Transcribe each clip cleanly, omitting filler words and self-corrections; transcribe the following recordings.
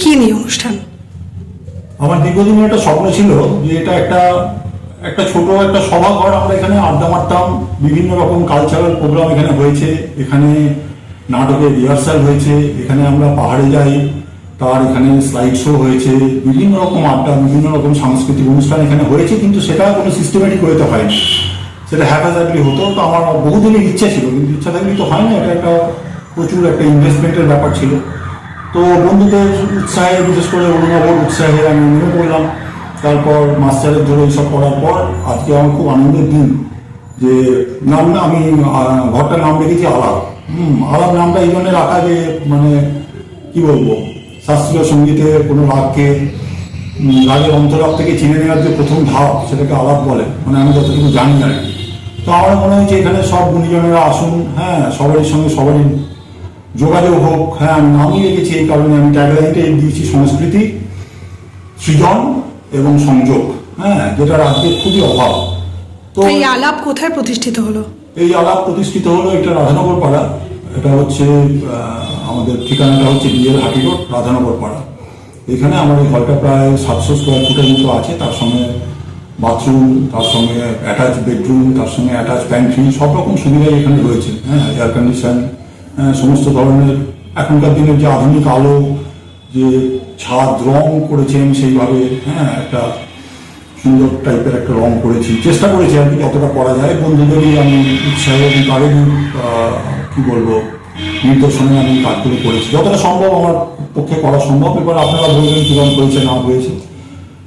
কি নিয়ে অনুষ্ঠান? আমার দীর্ঘদিনের একটা স্বপ্ন ছিল যে এটা একটা ছোট একটা সভাঘর, আমরা এখানে আড্ডা মারতাম, বিভিন্ন রকম কালচারাল প্রোগ্রাম এখানে হয়েছে, এখানে নাটকের রিহার্সাল হয়েছে, এখানে আমরা পাহাড়ে যাই, তার এখানে স্লাইড শো হয়েছে, বিভিন্ন রকম আড্ডা, বিভিন্ন রকম সাংস্কৃতিক অনুষ্ঠান এখানে হয়েছে, কিন্তু সেটা কোনো সিস্টেমেটিক ওয়েতে হয়নি, সেটা হ্যাপাজার্ডলি হতো। তো আমার বহুদিনের ইচ্ছা ছিল, কিন্তু ইচ্ছা থাকলে তো হয় না, এটা একটা প্রচুর একটা ইনভেস্টমেন্টের ব্যাপার ছিল। তো বন্ধুদের উৎসাহে, বিশেষ করে অভিভাবক উৎসাহে আমি নেমে পড়লাম। তারপর মাস্টারের ধরে এইসব করার পর আজকে আমার খুব আনন্দের দিন যে আমি ঘরটার নাম রেখেছি আলাপ। আলাপ নামটা এই জন্য রাখা যে মানে কি বলবো, শাস্ত্রীয় সঙ্গীতে কোনো রাগকে রাগের অন্তরাগ থেকে চিনে নেওয়ার যে প্রথম ধাপ, সেটাকে আলাপ বলে, মানে আমি যতটুকু জানি আর কি। তো আমার মনে হয়েছে এখানে সব গুণীজনেরা আসুন, হ্যাঁ, সবারই সঙ্গে সবারই যোগাযোগ হোক। হ্যাঁ, আমি নামই রেখেছি এই কারণে, আমি ট্যাগলাইনটা দিয়েছি সংস্কৃতি, সৃজন এবং সংযোগ, হ্যাঁ, যেটার আজকে খুবই অভাব। তো এই আলাপ কোথায় প্রতিষ্ঠিত হলো? এই আলাপ প্রতিষ্ঠিত হলো এটা রাধানগর পাড়া। এটা হচ্ছে আমাদের ঠিকানাটা হচ্ছে বিয়ের হাটি রোড, রাধানগর পাড়া। এখানে আমার এই ঘরটা প্রায় 700 স্কোয়ার ফুটের মতো আছে, তার সঙ্গে বাথরুম, তার সঙ্গে অ্যাটাচ বেডরুম, তার সঙ্গে অ্যাটাচ প্যান্ট্রি, সব রকম সুবিধাই এখানে রয়েছে। হ্যাঁ, এয়ার কন্ডিশন, সমস্ত ধরনের এখনকার দিনের যে আধুনিক আলো, যে ছাদ রং করেছেন সেইভাবে, হ্যাঁ, একটা সুন্দর টাইপের একটা রং করেছি, চেষ্টা করেছি আর কি যতটা করা যায়। বন্ধুদেরই আমি উৎসাহ এবং তাদেরই কি বলবো নির্দেশনে আমি কাজগুলো করেছি, যতটা সম্ভব আমার পক্ষে করা সম্ভব। এবার আপনারা বলবেন কিরকম হয়েছে না হয়েছে।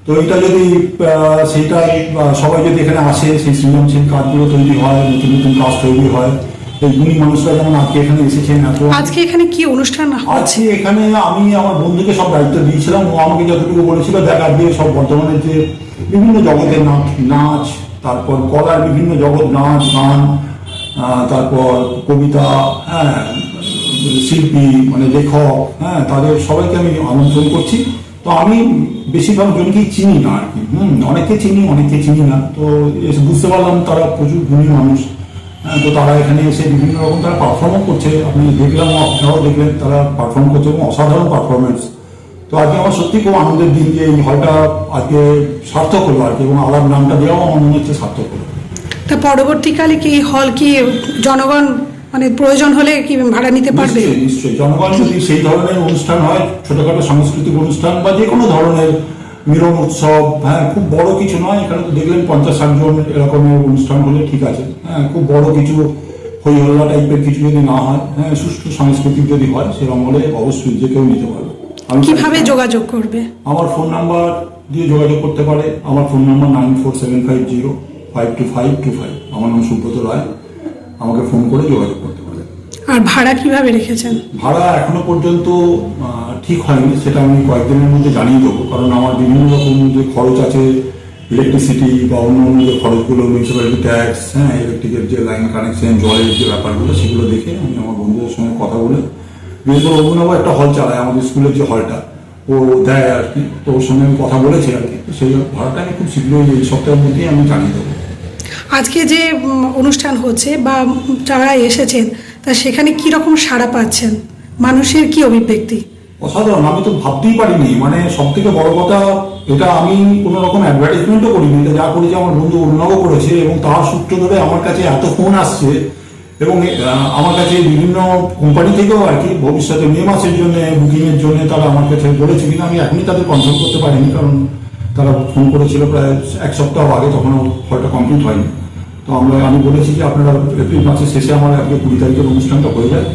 তো এটা যদি সেইটা সবাই যদি এখানে আসে, সেই সৃজনশীল কাজগুলো তৈরি হয়, নতুন নতুন কাজ তৈরি হয়। এই গুণী মানুষরা যেমন আজকে এখানে এসেছেন, আজকে এখানে কি অনুষ্ঠান হচ্ছে? আজকে এখানে আমি আমার বন্ধুকে সব দায়িত্ব দিয়েছিলাম, ও আমাকে যতটুকু বলেছিল, দেখ আজকে সব বর্তমানে যে বিভিন্ন জগতের নাচ, তারপর কলার বিভিন্ন জগৎ, নাচ গান, তারপর কবিতা, হ্যাঁ, শিল্পী মানে লেখক, হ্যাঁ, তাদের সবাইকে আমি আমন্ত্রণ করছি। তো আমি বেশিরভাগ জনকেই চিনি না আর কি, অনেকে চিনি অনেকে চিনি না। তো এসে বুঝতে পারলাম তারা প্রচুর গুণী মানুষ। হ্যাঁ, তো তারা এখানে এসে বিভিন্ন রকম তারা পারফর্মও করছে, আপনি দেখলাম, আপনারাও দেখলেন, তারা পারফর্ম করছে এবং অসাধারণ পারফরমেন্স। তো আজকে আমার সত্যি খুব আনন্দের দিন যে এই হলটা আজকে সার্থক হলো আর কি, এবং আলাপ নামটা দেওয়াও আমার মনে হচ্ছে সার্থক হলো। তা পরবর্তীকালে কি এই হল কি জনগণ মানে প্রয়োজন হলে কি ভাড়া নিতে পারবে? নিশ্চয়ই জনগণ যদি সেই ধরনের অনুষ্ঠান হয়, ছোটখাটো সাংস্কৃতিক অনুষ্ঠান বা যে কোনো ধরনের মিলন উৎসব, হ্যাঁ, খুব বড় কিছু নয়, এখানে তো দেখলেন 50-60 জন এরকমের অনুষ্ঠান হলে ঠিক আছে। হ্যাঁ, খুব বড় কিছু হই হল্লা টাইপের কিছু যদি না হয়, হ্যাঁ, সুষ্ঠু সাংস্কৃতিক যদি হয়, সেরকম হলে অবশ্যই যে কেউ নিতে পারবে। কিভাবে যোগাযোগ করবে? আমার ফোন নাম্বার দিয়ে যোগাযোগ করতে পারে। আমার ফোন নাম্বার 9475052525। আমার নাম সুব্রত রায়। আমাকে ফোন করে যোগাযোগ করতে পারে। আর ভাড়া কিভাবে রেখেছেন? ভাড়া এখনো পর্যন্ত ঠিক হয়নি, সেটা আমি কয়েকদিনের মধ্যে জানিয়ে দেবো, কারণ আমার বিভিন্ন রকম যে খরচ আছে, ইলেকট্রিসিটি বা অন্য অন্য যে খরচগুলো, মিউনিসিপ্যালিটি ট্যাক্স, হ্যাঁ, ইলেকট্রিকের যে লাইন কানেকশন, জলের যে ব্যাপারগুলো, সেগুলো দেখে আমি আমার বন্ধুদের সঙ্গে কথা বলে, বিশেষ করে অভিনব একটা হল চালায় আমাদের স্কুলের যে হলটা, ও দেয় আর কি, তো ওর সঙ্গে আমি কথা বলেছি আর কি। তো সেই ভাড়াটা আমি খুব শীঘ্রই এই সপ্তাহের মধ্যেই আমি জানিয়ে দেবো। আজকে যে অনুষ্ঠান হচ্ছে বা যারা এসেছেন, তা সেখানে কি রকম সাড়া পাচ্ছেন? মানুষের কি অভিব্যক্তি? অসাধারণ, আমি তো ভাবতেই পারিনি। মানে সব থেকে বড় কথা, এটা আমি কোনো রকম অ্যাডভার্টাইজমেন্টও করিনি, এটা যা করেছে আমার বন্ধু অভিনবও করেছে, এবং তার সূত্র ধরে আমার কাছে এত ফোন আসছে, এবং আমার কাছে বিভিন্ন কোম্পানি থেকেও আর কি ভবিষ্যতে মে মাসের জন্য বুকিংয়ের জন্য তারা আমার কাছে বলেছে, কিন্তু আমি এখনই তাদের কনফার্ম করতে পারিনি, কারণ তারা ফোন করেছিল প্রায় 1 সপ্তাহ আগে, তখন ফলটা কমপ্লিট হয়নি। তো আমি বলেছি যে আপনারা এপ্রিল মাসের শেষে আমার আজকে 20 তারিখের অনুষ্ঠানটা হয়ে যায়,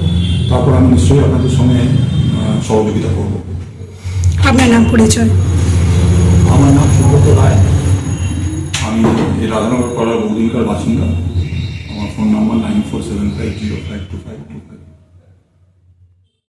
তারপর আমি নিশ্চয়ই আপনাদের সঙ্গে সহযোগিতা করব। আপনার নাম পরিচয়? আমার নাম সুব্রত রায়। আমি এই রাধানগর পাড়ার বহুদিনকার বাসিন্দা। আমার ফোন নাম্বার 94750525।